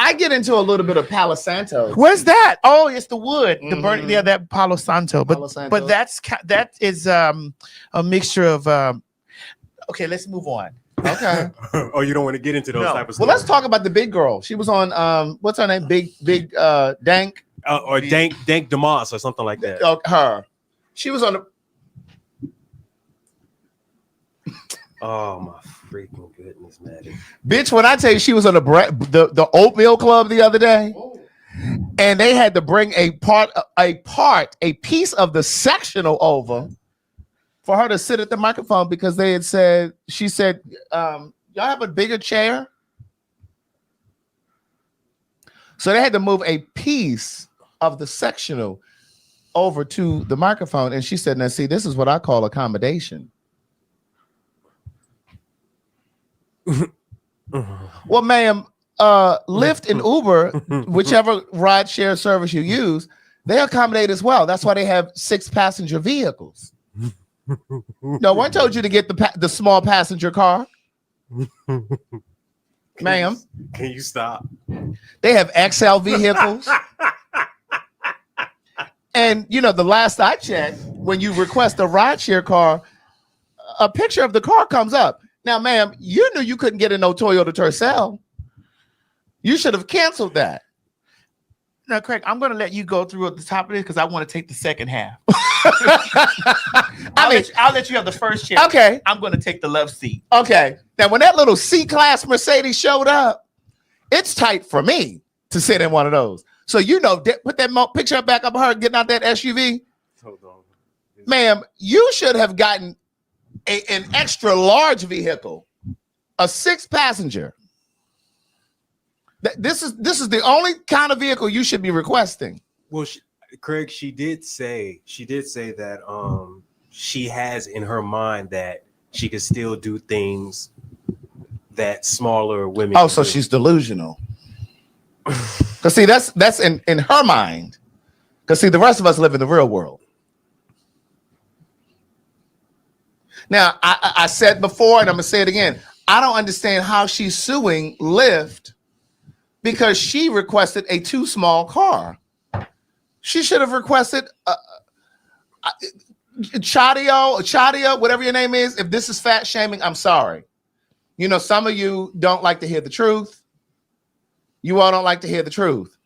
I get into a little bit of Palo Santo. Where's that? Oh, it's the wood, the burning. Yeah, that Palo Santo. But that is a mixture of. Okay, let's move on. Okay. Oh, you don't want to get into those type of stuff. Well, let's talk about the big girl. She was on what's her name? Big Dank. Or Dank DeMoss or something like that. Her. She was on the. Oh my freaking goodness, Maddie. Bitch, when I tell you she was on the oatmeal club the other day, and they had to bring a piece of the sectional over for her to sit at the microphone because she said, y'all have a bigger chair? So they had to move a piece of the sectional over to the microphone. And she said, now see, this is what I call accommodation. Well, ma'am, Lyft and Uber, whichever ride share service you use, they accommodate as well. That's why they have 6-passenger vehicles. No one told you to get the small passenger car. Ma'am. Can you stop? They have XL vehicles. And, the last I checked, when you request a rideshare car, a picture of the car comes up. Now, ma'am, you knew you couldn't get in no Toyota Tercel. You should have canceled that. Now, Craig, I'm going to let you go through at the top of this because I want to take the second half. I'll let you have the first chair. Okay. I'm going to take the love seat. Okay. Now, when that little C-Class Mercedes showed up, it's tight for me to sit in one of those. So, put that picture back up of her getting out that SUV. Hold on. Ma'am, you should have gotten an extra large vehicle, a 6-passenger. This is the only kind of vehicle you should be requesting. Well, Craig, she did say that she has in her mind that she can still do things that smaller women. Oh, so she's delusional. Because see, that's in her mind. Because see, the rest of us live in the real world. Now, I said before, and I'm gonna say it again. I don't understand how she's suing Lyft because she requested a too small car. She should have requested Chadia, whatever your name is. If this is fat shaming, I'm sorry. Some of you don't like to hear the truth. You all don't like to hear the truth.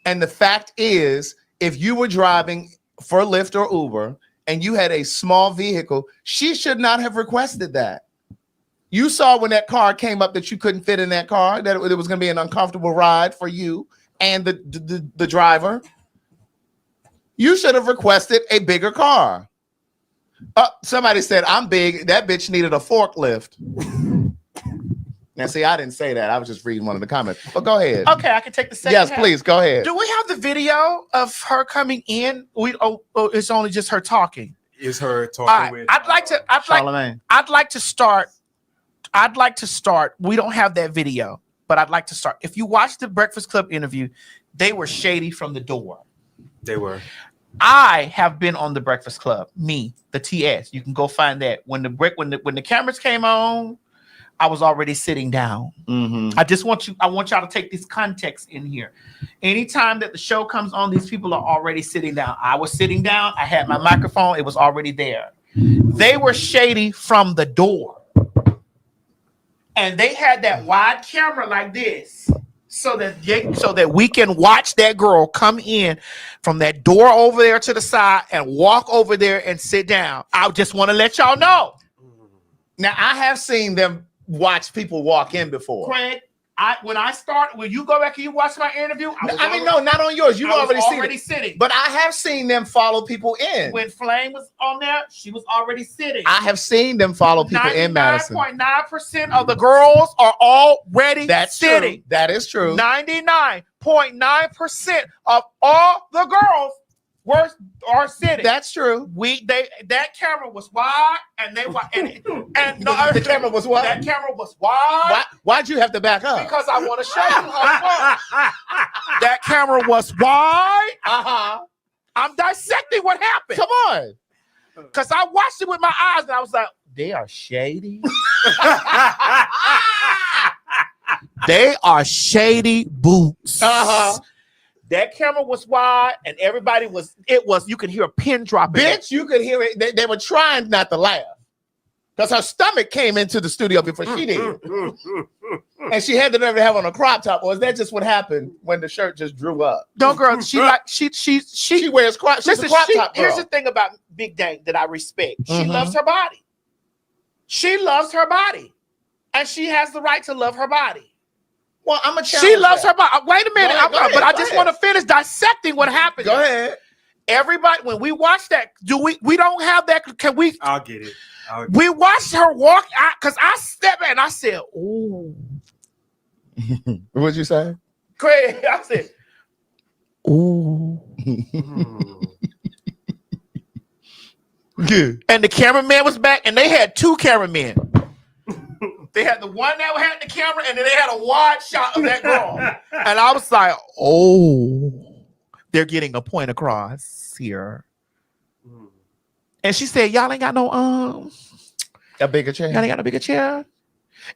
And the fact is, if you were driving for Lyft or Uber and you had a small vehicle, she should not have requested that. You saw when that car came up that you couldn't fit in that car, that it was going to be an uncomfortable ride for you and the driver. You should have requested a bigger car. Somebody said, I'm big. That bitch needed a forklift. Now, see, I didn't say that. I was just reading one of the comments. But go ahead. Okay, I can take the second Yes, half. please, go ahead. Do we have the video of her coming in? It's only just her talking. Is her talking with Charlamagne. I'd like to start. We don't have that video, but I'd like to start. If you watch the Breakfast Club interview, they were shady from the door. They were. I have been on the Breakfast Club. Me, the TS. You can go find that. When the cameras came on, I was already sitting down. Mm-hmm. I want y'all to take this context in here. Anytime that the show comes on, these people are already sitting down. I was sitting down. I had my microphone. It was already there. They were shady from the door. And they had that wide camera like this so that we can watch that girl come in from that door over there to the side and walk over there and sit down. I just want to let y'all know. Now, I have seen them watch people walk in before. Craig, when you go back and you watch my interview, no, not on yours. You've already sitting. But I have seen them follow people in. When Flame was on there, she was already sitting. I have seen them follow people in Madison. 99.9% of the girls are already sitting. True. That is true. 99.9% of all the girls are sitting. That's true. That camera was wide, and they were and the camera was what? That camera was wide. Why'd you have to back up? Because I want to show you how far. That camera was wide. I'm dissecting what happened. Come on. Because I watched it with my eyes, and I was like, they are shady. They are shady boots. Uh-huh. That camera was wide, and everybody was. It was. You could hear a pin dropping. Bitch, you could hear it. They were trying not to laugh because her stomach came into the studio before she did, and she had to never have on a crop top. Or is that just what happened when the shirt just drew up? No, girl. She wears crop. She's a crop top girl. Here's the thing about Big Dank that I respect. She Mhm. loves her body. She loves her body, and she has the right to love her body. Well, I'm a She loves her body. Wait a minute, Go ahead, but I go just ahead. want to finish dissecting what happened. Go ahead. Everybody, when we watch that, we don't have that? Can we? I'll get it. We watched her walk out because I stepped back and I said, "Ooh." What'd you say? Craig, I said, "Ooh." Good. And the cameraman was back, and they had two cameramen. They had the one that had the camera, and then they had a wide shot of that girl. And I was like, "Oh, they're getting a point across here." And she said, "Y'all ain't got no A bigger chair. y'all ain't got no bigger chair."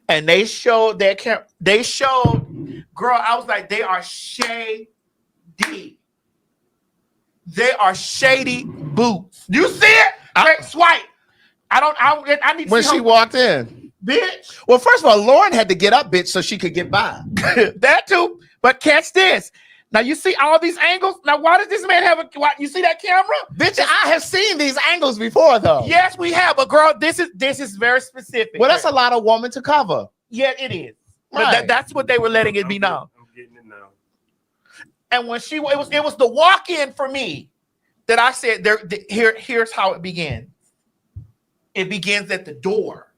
And they showed that camera. They showed, girl. I was like, they are shady. They are shady boots. You see it? Swipe. I need to When see she her, walked in. bitch. Well, first of all, Lauren had to get up, bitch, so she could get by. That too. But catch this. Now you see all these angles. Now why does this man have you see that camera? Bitch, I have seen these angles before, though. Yes, we have. But girl, this is very specific. Well, that's a lot of woman to cover. Yeah, it is. But Right. that's what they were letting it be known. I'm getting it now. And when it was the walk-in for me that I said here's how it begins. It begins at the door.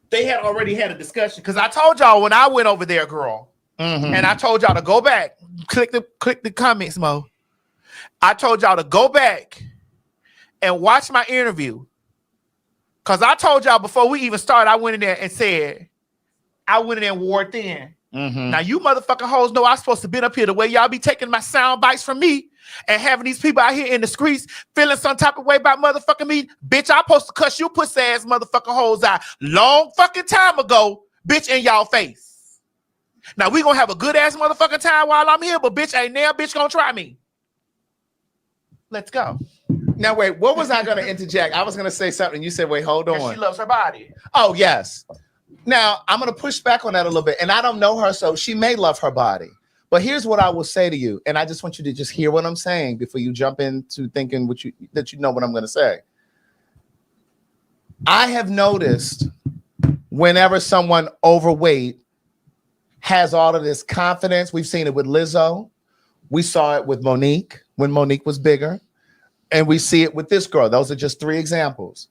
They had already had a discussion because I told y'all when I went over there, girl, and I told y'all to go back, click the comments, Mo. I told y'all to go back and watch my interview. Cause I told y'all before we even started, I went in there and said, I went in there and wore it thin. Now you motherfucking hoes know I'm supposed to be up here the way y'all be taking my sound bites from me and having these people out here in the streets feeling some type of way about motherfucking me. Bitch, I supposed to cuss you pussy ass motherfucking hoes out long fucking time ago, bitch, in y'all face. Now we gonna have a good ass motherfucking time while I'm here, but bitch ain't now bitch gonna try me. Let's go. Now, wait, what was I going to interject? I was going to say something. You said, wait, hold on. And she loves her body. Oh, yes. Now, I'm going to push back on that a little bit. And I don't know her, so she may love her body. But here's what I will say to you. And I just want you to just hear what I'm saying before you jump into thinking that you know what I'm going to say. I have noticed whenever someone overweight has all of this confidence, we've seen it with Lizzo. We saw it with Monique when Monique was bigger. And we see it with this girl. Those are just three examples.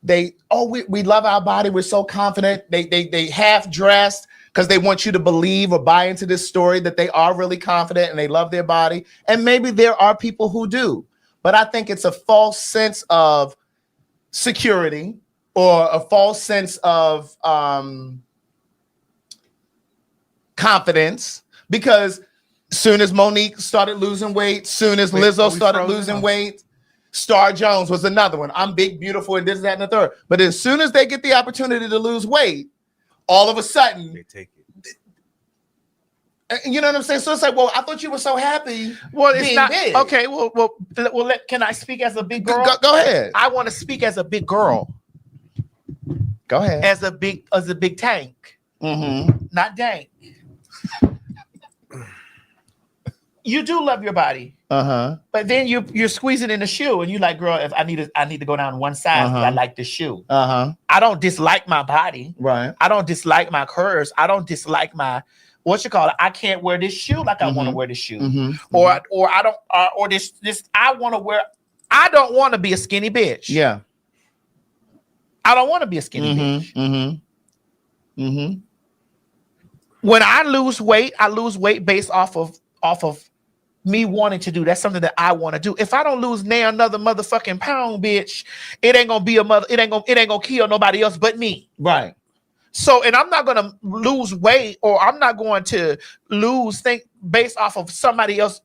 We love our body. We're so confident. They half dressed because they want you to believe or buy into this story that they are really confident and they love their body. And maybe there are people who do. But I think it's a false sense of security or a false sense of confidence, because soon as Monique started losing weight, soon as Lizzo started losing weight, Star Jones was another one. I'm big, beautiful, and this, that, and the third. But as soon as they get the opportunity to lose weight, all of a sudden, They take it. you know what I'm saying? So it's like, well, I thought you were so happy. Well, it's being not big. okay. Can I speak as a big girl? Go ahead. I want to speak as a big girl, Go ahead. as a big tank, not dank. You do love your body, but then you're squeezing in the shoe, and you like, girl, if I need to go down one side, 'cause I like the shoe. I don't dislike my body. Right. I don't dislike my curves. I don't dislike my I can't wear this shoe like I want to wear this shoe, or I don't, or this I want to wear. I don't want to be a skinny bitch. Yeah. I don't want to be a skinny bitch. When I lose weight based off of me wanting to do. That's something that I want to do. If I don't lose now another motherfucking pound, bitch, it ain't gonna kill nobody else but me. Right. So, and I'm not gonna lose weight, or I'm not going to lose things based off of somebody else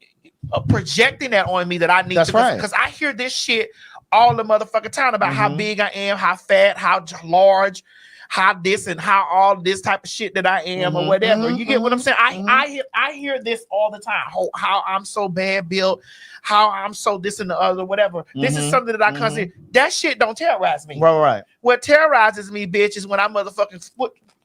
projecting that on me that I need. That's right. Because I hear this shit all the motherfucking time about how big I am, how fat, how large. how this and how all this type of shit that I am or whatever. You get what I'm saying? I hear this all the time. How I'm so bad built, how I'm so this and the other, whatever. This is something that I consider. That shit don't terrorize me. Right. What terrorizes me, bitch, is when I motherfucking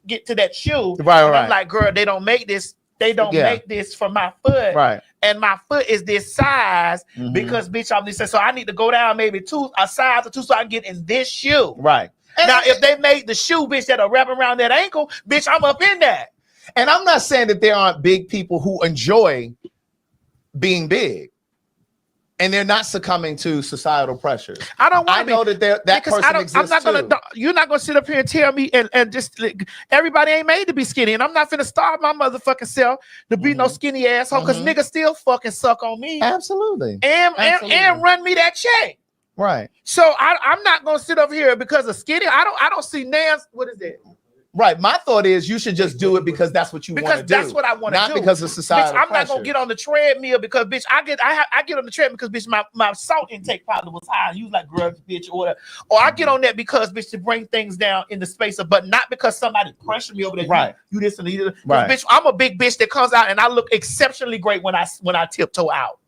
get to that shoe. Right. I'm like, girl, they don't make this. They don't make this for my foot. Right. And my foot is this size because, bitch, I'm this. So I need to go down maybe a size or two so I can get in this shoe. Right. And now, if they made the shoe, bitch, that'll wrap around that ankle, bitch, I'm up in that. And I'm not saying that there aren't big people who enjoy being big. And they're not succumbing to societal pressures. I don't want to know that person exists. I'm not gonna. You're not gonna sit up here and tell me and just everybody ain't made to be skinny, and I'm not finna starve my motherfucking self to be no skinny asshole because niggas still fucking suck on me. Absolutely. And run me that check. Right. So I'm not gonna sit up here because of skinny. I don't see Nance. What is it? Right. My thought is you should just do it because that's what you want to do. Because that's what I want to do. Not because of societal bitch, I'm pressure. not gonna get on the treadmill because bitch, I get on the treadmill because bitch, my salt intake probably was high. You was like grubs, bitch, or whatever. Or I get on that because bitch to bring things down in the space of, but not because somebody pressured me over there. Right. You this and you. Right. Bitch, I'm a big bitch that comes out and I look exceptionally great when I tiptoe out.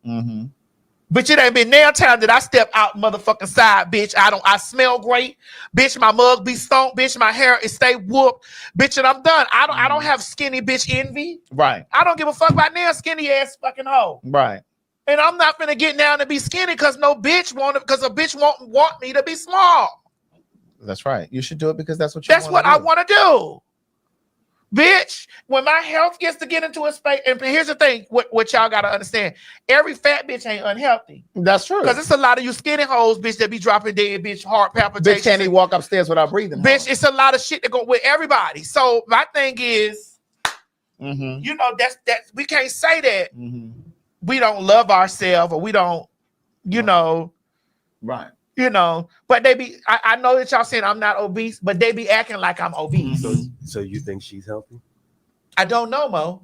But it ain't been nail time that I step out motherfucking side, bitch. I smell great. Bitch, my mug be stoned, bitch. My hair is stay whooped. Bitch, and I'm done. I don't have skinny bitch envy. Right. I don't give a fuck about nail skinny ass fucking hoe. Right. And I'm not gonna get down to be skinny because no bitch because a bitch won't want me to be small. That's right. You should do it because that's what you That's what I want to do. Bitch, when my health gets to get into a space, and here's the thing, what y'all gotta understand: every fat bitch ain't unhealthy. That's true. Because it's a lot of you skinny hoes, bitch, that be dropping dead, bitch, heart palpitations. Bitch can't even walk upstairs without breathing. Bitch, it's a lot of shit that go with everybody. So my thing is, you know, that's we can't say that we don't love ourselves or we don't, you know, right. You know, but they be. I know that y'all saying I'm not obese, but they be acting like I'm obese. So you think she's healthy? I don't know, Mo.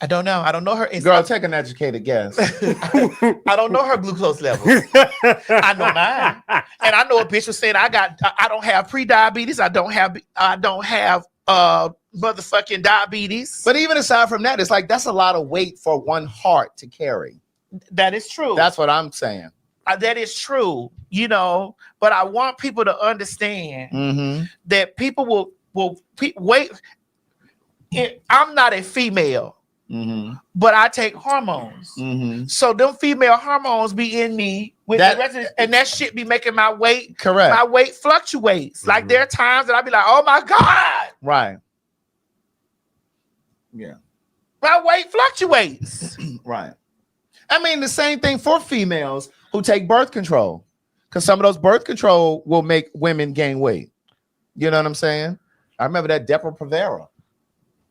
I don't know. I don't know her. Girl, take an educated guess. I don't know her glucose level. I know mine, and I know a bitch was saying I don't have pre-diabetes. I don't have motherfucking diabetes. But even aside from that, it's like that's a lot of weight for one heart to carry. That is true. That's what I'm saying. That is true, you know, but I want people to understand that people will wait. I'm not a female, but I take hormones. So them female hormones be in me with the rest of and that shit be making my weight. Correct. My weight fluctuates. Like there are times that I be like, oh my God. Right. Yeah. My weight fluctuates. Right. I mean, the same thing for females who take birth control, because some of those birth control will make women gain weight. You know what I'm saying? I remember that Depo-Provera,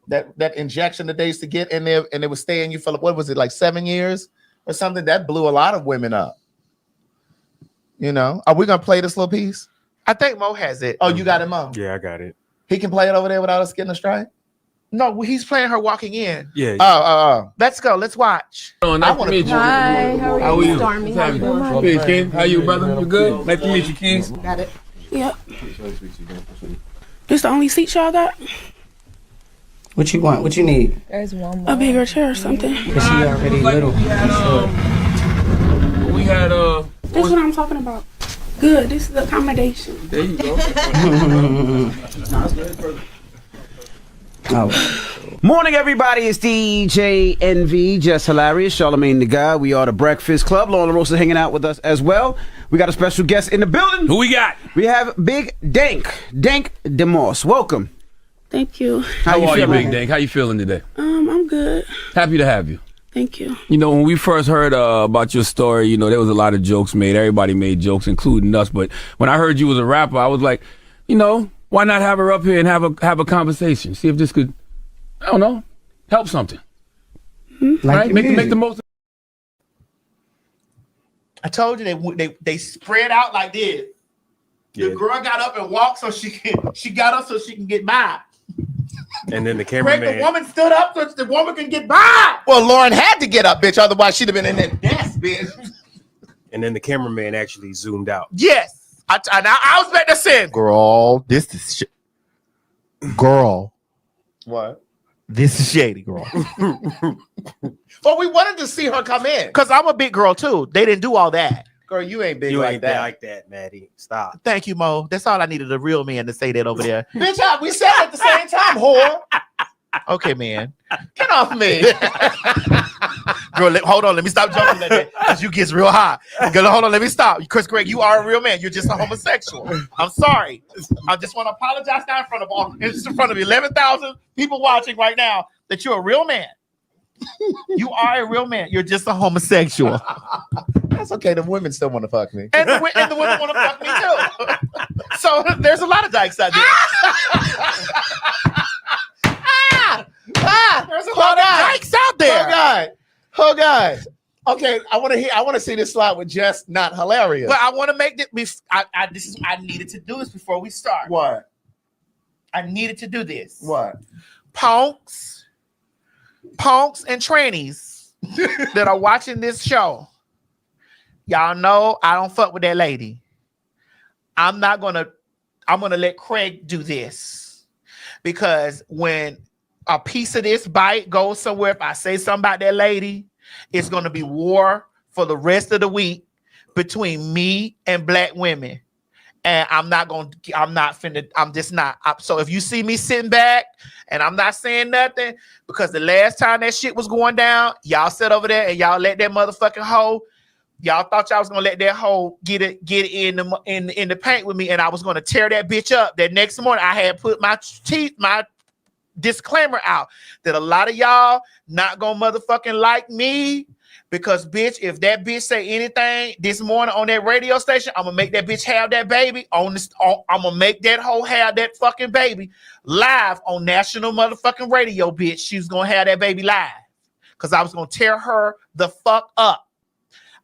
that injection that they used to get in there, and it would stay in you for what was it, like 7 years or something? That blew a lot of women up. You know, are we gonna play this little piece? I think Mo has it. Oh, you got it, Mo? Yeah, I got it. He can play it over there without us getting a strike? No, he's playing her walking in. Yeah. Oh. Let's go. Let's watch. Oh, nice to meet you. Hi, how are you? Stormy, how you doing? Hey, Ken. How you, brother? You good? Nice to meet you, Keys. Got it. Yep. This the only seat y'all got? What you want? What you need? There's one more. A bigger chair or something. Cause she already little. We had This is what I'm talking about. Good. This is the accommodation. There you go. Oh. Morning, everybody. It's DJ NV, Just Hilarious, Charlamagne the Guy. We are the Breakfast Club. Lauren LaRosa hanging out with us as well. We got a special guest in the building. Who we got? We have Big Dank DeMoss. Welcome. Thank you. How are you, Big Dank? How you feeling today? I'm good. Happy to have you. Thank you. You know, when we first heard about your story, you know, there was a lot of jokes made. Everybody made jokes, including us. But when I heard you was a rapper, I was like, you know, why not have her up here and have a conversation? See if this could, I don't know, help something. Like right? Make the most. I told you they spread out like this. Yeah. The girl got up and walked so she got up so she can get by. And then the Greg, cameraman. the woman stood up so the woman can get by. Well, Lauren had to get up, bitch. Otherwise, she'd have been in that desk, bitch. And then the cameraman actually zoomed out. Yes. I was about to say, girl, this is shit. Girl. What? This is shady, girl. Well, we wanted to see her come in. Because I'm a big girl too. They didn't do all that. Girl, you ain't big You like ain't that. like that, Maddie. Stop. Thank you, Mo. That's all I needed, a real man to say that over there. Bitch, we said it at the same time, whore. Okay, man. Get off me. Girl, hold on. Let me stop jumping like that because you gets real high. Girl, hold on. Let me stop. Chris Greg, you are a real man. You're just a homosexual. I'm sorry. I just want to apologize now in front of 11,000 people watching right now that you're a real man. You are a real man. You're just a homosexual. That's okay. The women still want to fuck me. And the women want to fuck me too. So there's a lot of dykes out there. There's a lot of dykes out there. Oh God. Okay, I want to see this slide with just not hilarious. But I want to make this. I needed to do this before we start. What? I needed to do this. What? Punks and trannies that are watching this show. Y'all know I don't fuck with that lady. I'm gonna let Craig do this because when a piece of this bite goes somewhere, if I say something about that lady, it's gonna be war for the rest of the week between me and black women. And so if you see me sitting back and I'm not saying nothing, because the last time that shit was going down, y'all sat over there and y'all let that motherfucking hoe, y'all thought y'all was gonna let that hoe get in the paint with me, and I was gonna tear that bitch up. That next morning I had put my disclaimer out that a lot of y'all not gonna motherfucking like me. Because, bitch, if that bitch say anything this morning on that radio station, I'm going to make that bitch have that baby I'm going to make that hoe have that fucking baby live on national motherfucking radio, bitch. She's going to have that baby live. Because I was going to tear her the fuck up.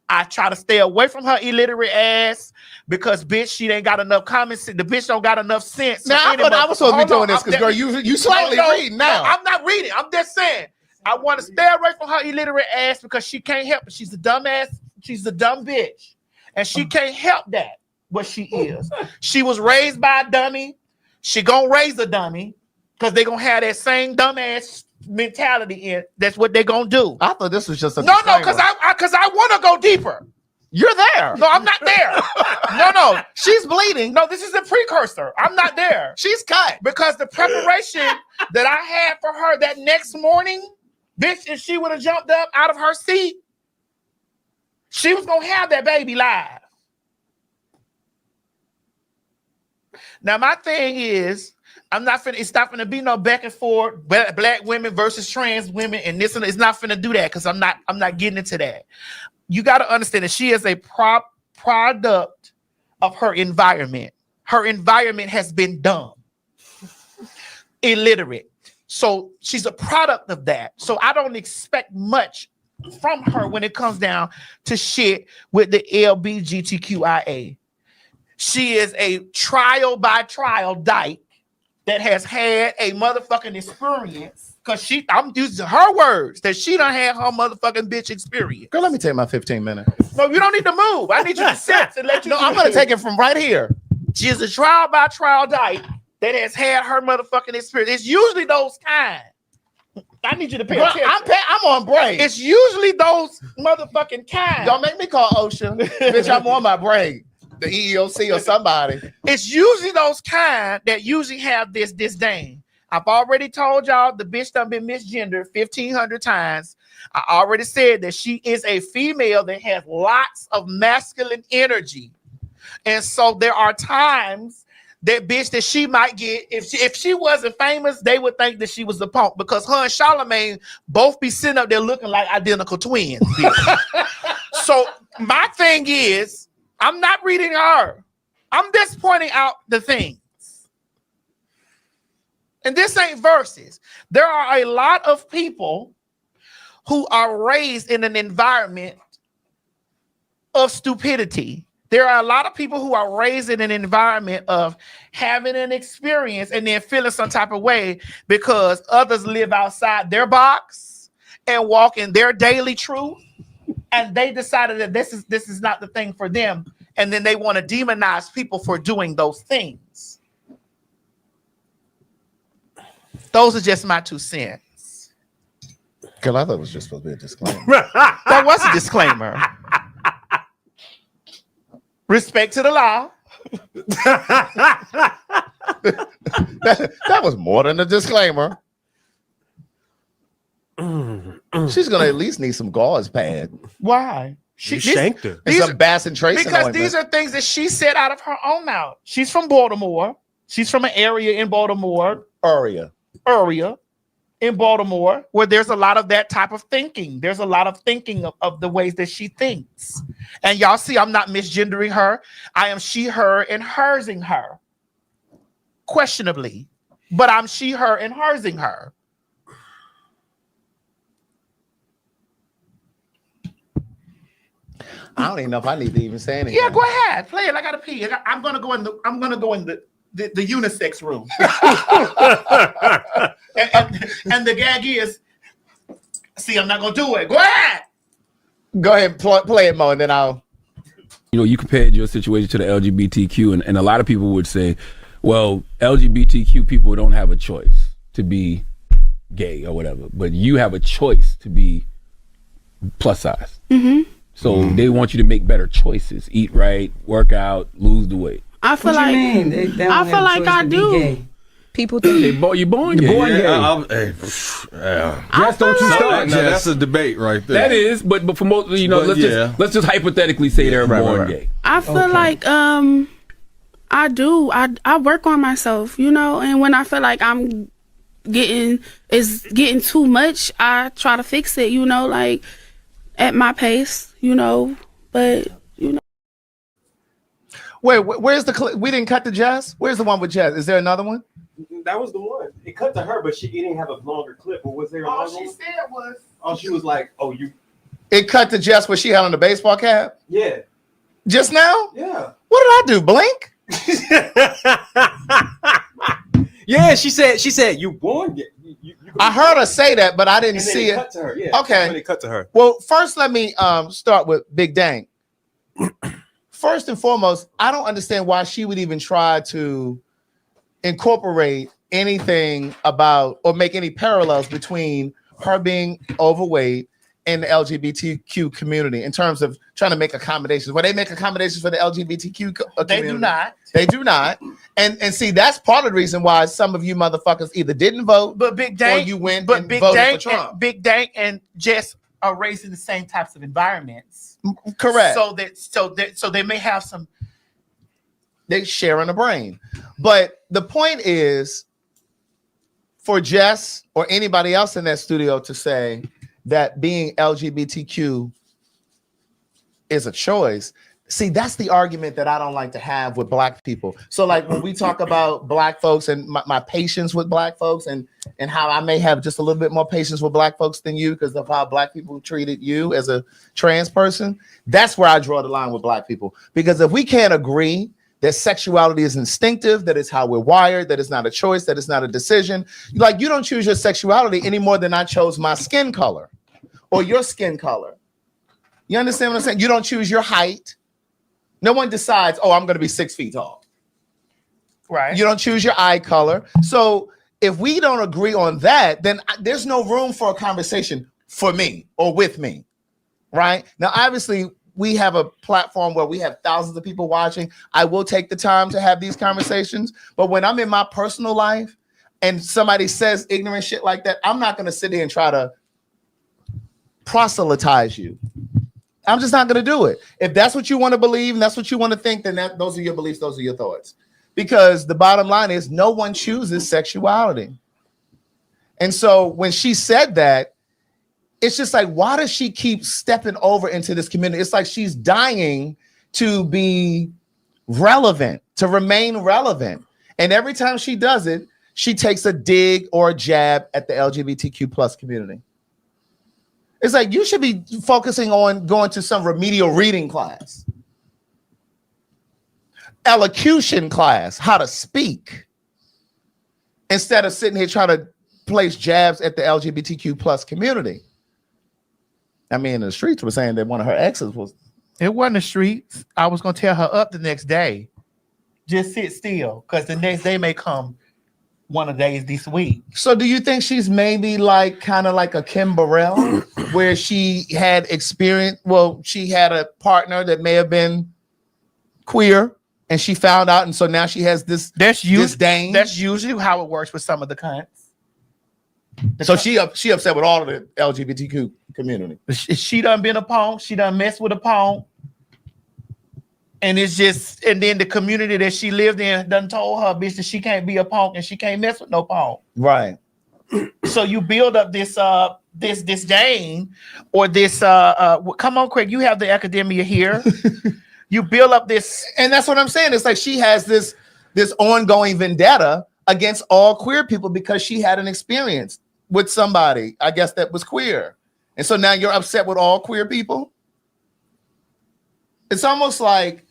I try to stay away from her illiterate ass because, bitch, she ain't got enough common sense. The bitch don't got enough sense. Now, I thought I was supposed to be doing this because, girl, you slightly reading now. No, I'm not reading. I'm just saying. I want to stay away from her illiterate ass because she can't help it. She's a dumb ass. She's a dumb bitch. And she can't help that, what she is. She was raised by a dummy. She gonna raise a dummy because they gonna have that same dumb ass mentality in. That's what they gonna do. I thought this was just a No, because I want to go deeper. You're there. No, I'm not there. No. She's bleeding. No, this is a precursor. I'm not there. She's cut. Because the preparation that I had for her that next morning, bitch, if she would have jumped up out of her seat, she was going to have that baby live. Now, my thing is, it's not going to be no back and forth, black women versus trans women, and this and it's not going to do that because I'm not getting into that. You got to understand that she is a product of her environment. Her environment has been dumb, illiterate. So she's a product of that. So I don't expect much from her when it comes down to shit with the LGBTQIA. She is a trial by trial dyke that has had a motherfucking experience. Because I'm using her words that she done had her motherfucking bitch experience. Girl, let me take my 15 minutes. No, you don't need to move. I need you to sit and let you. No, I'm going to take it from right here. She's a trial by trial dyke that has had her motherfucking experience. It's usually those kind. I need you to pay attention. I'm on break. It's usually those motherfucking kind. Don't make me call OSHA. Bitch, I'm on my break. The EEOC or somebody. It's usually those kind that usually have this disdain. I've already told y'all the bitch done been misgendered 1,500 times. I already said that she is a female that has lots of masculine energy. And so there are times that bitch that she might get, if she wasn't famous, they would think that she was a punk because her and Charlamagne both be sitting up there looking like identical twins. So my thing is, I'm not reading her. I'm just pointing out the things. And this ain't verses. There are a lot of people who are raised in an environment of stupidity. There are a lot of people who are raised in an environment of having an experience and then feeling some type of way because others live outside their box and walk in their daily truth. And they decided that this is not the thing for them. And then they want to demonize people for doing those things. Those are just my 2 cents. Girl, I thought it was just supposed to be a disclaimer. That was a disclaimer. Respect to the law. that was more than a disclaimer. She's gonna at least need some gauze pad. Why? You shanked her. And some Bass and Trace because anointment. these are things that she said out of her own mouth. She's from Baltimore. She's from an area in Baltimore area in Baltimore where there's a lot of that type of thinking. There's a lot of thinking of the ways that she thinks. And y'all see, I'm not misgendering her. I am she, her, and hersing her. Questionably. But I'm she, her, and hersing her. I don't even know if I need to even say anything. Yeah, go ahead. Play it. I gotta pee. I'm gonna go in the unisex room. and the gag is, see, I'm not gonna do it. Go ahead. Go ahead and play it, Mo, and then I'll. You know, you compared your situation to the LGBTQ, and a lot of people would say, well, LGBTQ people don't have a choice to be gay or whatever, but you have a choice to be plus size. Mm-hmm. So they want you to make better choices, eat right, work out, lose the weight. I feel What like you mean? They don't I have feel a like choice I to be do. gay. People think You're born gay. Just don't you start. Now, that's a debate right there. That is, but for most, you know, But let's just hypothetically say they're born gay. I feel like I do. I work on myself, you know, and when I feel like I'm getting too much, I try to fix it, you know, like at my pace, you know, but you know. Wait, where's the clip? We didn't cut the Jazz? Where's the one with Jazz? Is there another one? That was the one. It cut to her, but she didn't have a longer clip. Or was there a All longer she one? said was, Oh, she was like, "Oh, you." It cut to Jess where she had on the baseball cap? Yeah. Just now? Yeah. What did I do? Blink? Yeah. She said you born gay. I heard her say that, but I didn't and then see it. Cut to her. Yeah. Okay. When it cut to her. Well, first let me start with Big Dank. First and foremost, I don't understand why she would even try to incorporate anything about or make any parallels between her being overweight and the LGBTQ community in terms of trying to make accommodations. When they make accommodations for the LGBTQ community, they do not. They do not. And see, that's part of the reason why some of you motherfuckers either didn't vote, But Big Dank, or you went but and Big voted Dank, for Trump. and Big Dank and Jess are raised in the same types of environments. Correct. So they may have some. They share in a brain. But the point is for Jess or anybody else in that studio to say that being LGBTQ is a choice. See, that's the argument that I don't like to have with Black people. So like when we talk about Black folks and my patience with Black folks and how I may have just a little bit more patience with Black folks than you because of how Black people treated you as a trans person, that's where I draw the line with Black people. Because if we can't agree that sexuality is instinctive, that it's how we're wired, that it's not a choice, that it's not a decision. Like you don't choose your sexuality any more than I chose my skin color or your skin color. You understand what I'm saying? You don't choose your height. No one decides, oh, I'm going to be 6 feet tall. Right. You don't choose your eye color. So if we don't agree on that, then there's no room for a conversation for me or with me. Right? Now, obviously, we have a platform where we have thousands of people watching. I will take the time to have these conversations. But when I'm in my personal life and somebody says ignorant shit like that, I'm not going to sit here and try to proselytize you. I'm just not going to do it. If that's what you want to believe and that's what you want to think, then those are your beliefs. Those are your thoughts. Because the bottom line is no one chooses sexuality. And so when she said that, it's just like, why does she keep stepping over into this community? It's like she's dying to be relevant, to remain relevant. And every time she does it, she takes a dig or a jab at the LGBTQ plus community. It's like you should be focusing on going to some remedial reading class, elocution class, how to speak, instead of sitting here trying to place jabs at the LGBTQ plus community. I mean, in the streets were saying that one of her exes was. It wasn't the streets. I was going to tell her up the next day. Just sit still because the next day may come one of the days this week. So do you think she's maybe like kind of like a Kim Burrell where she had experience? Well, she had a partner that may have been queer and she found out. And so now she has this disdain. That's usually how it works with some of the cunts. So she upset with all of the LGBTQ community. She done been a punk. She done messed with a punk. And it's just, and then the community that she lived in done told her, bitch, that she can't be a punk and she can't mess with no punk. Right. So you build up this disdain or this come on, Craig, you have the academia here. You build up this, and that's what I'm saying. It's like she has this ongoing vendetta against all queer people because she had an experience with somebody, I guess, that was queer. And so now you're upset with all queer people. It's almost like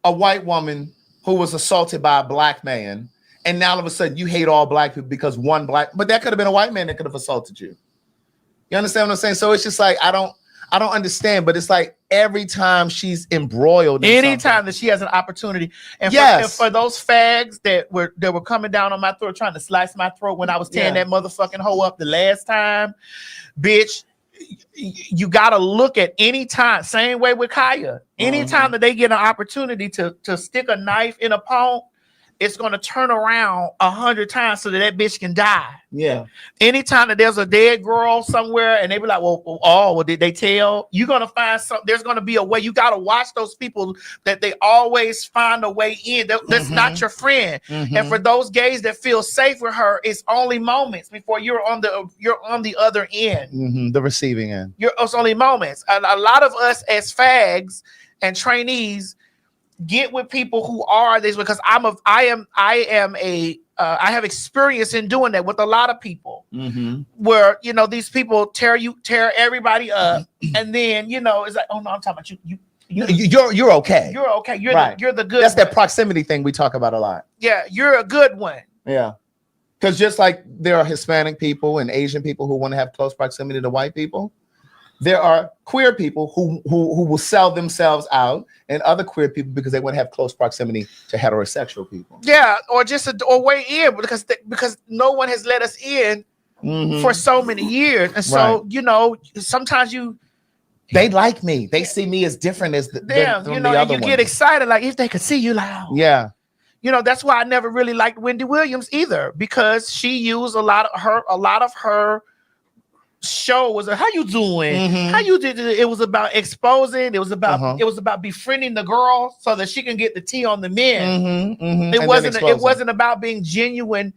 a white woman who was assaulted by a black man, and now all of a sudden you hate all black people because one black, but that could have been a white man that could have assaulted you. You understand what I'm saying? So it's just like, I don't understand, but it's like every time she's embroiled in anytime that she has an opportunity. And yes. for those fags that were coming down on my throat, trying to slice my throat when I was tearing that motherfucking hoe up the last time, bitch, you gotta look at any time, same way with Kaya. Anytime that they get an opportunity to stick a knife in a punk, it's gonna turn around 100 times so that bitch can die. Yeah. Anytime that there's a dead girl somewhere and they be like, well, did they tell? You're gonna find some. There's gonna be a way. You gotta watch those people that they always find a way in. That's not your friend. And for those gays that feel safe with her, it's only moments before you're on the other end. The receiving end. It's only moments. A lot of us as fags and trainees get with people who are this because I have experience in doing that with a lot of people where, you know, these people tear everybody up and then, you know, it's like, oh no, I'm talking about you. You're okay. You're okay. You're right. you're the good That's one. that proximity thing we talk about a lot. Yeah, you're a good one. Yeah. Because just like there are Hispanic people and Asian people who want to have close proximity to white people, there are queer people who will sell themselves out and other queer people because they want to have close proximity to heterosexual people. Yeah, or just a way in because no one has let us in for so many years. And so, you know, sometimes they like me. They see me as different as you know, and you get excited like if they could see you loud. Yeah. You know, that's why I never really liked Wendy Williams either, because she used a lot of her show was how you doing? How you did it? It was about exposing. It was about befriending the girl so that she can get the tea on the men. It wasn't about being genuine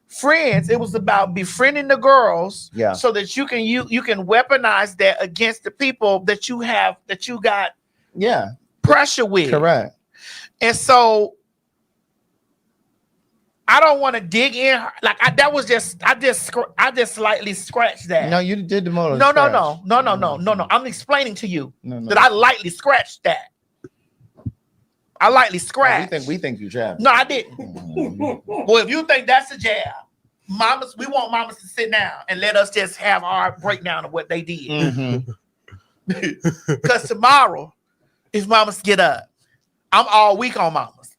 friends. It was about befriending the girls so that you can weaponize that against the people that you got pressure with. Correct. And so I don't want to dig in like I just slightly scratched that. No, you did the more. No. I'm explaining to you that I lightly scratched that. I lightly scratched. We think you jabbed. No, I didn't. Well, if you think that's a jab, we want mamas to sit down and let us just have our breakdown of what they did. Because tomorrow, if mamas get up, I'm all week on mamas.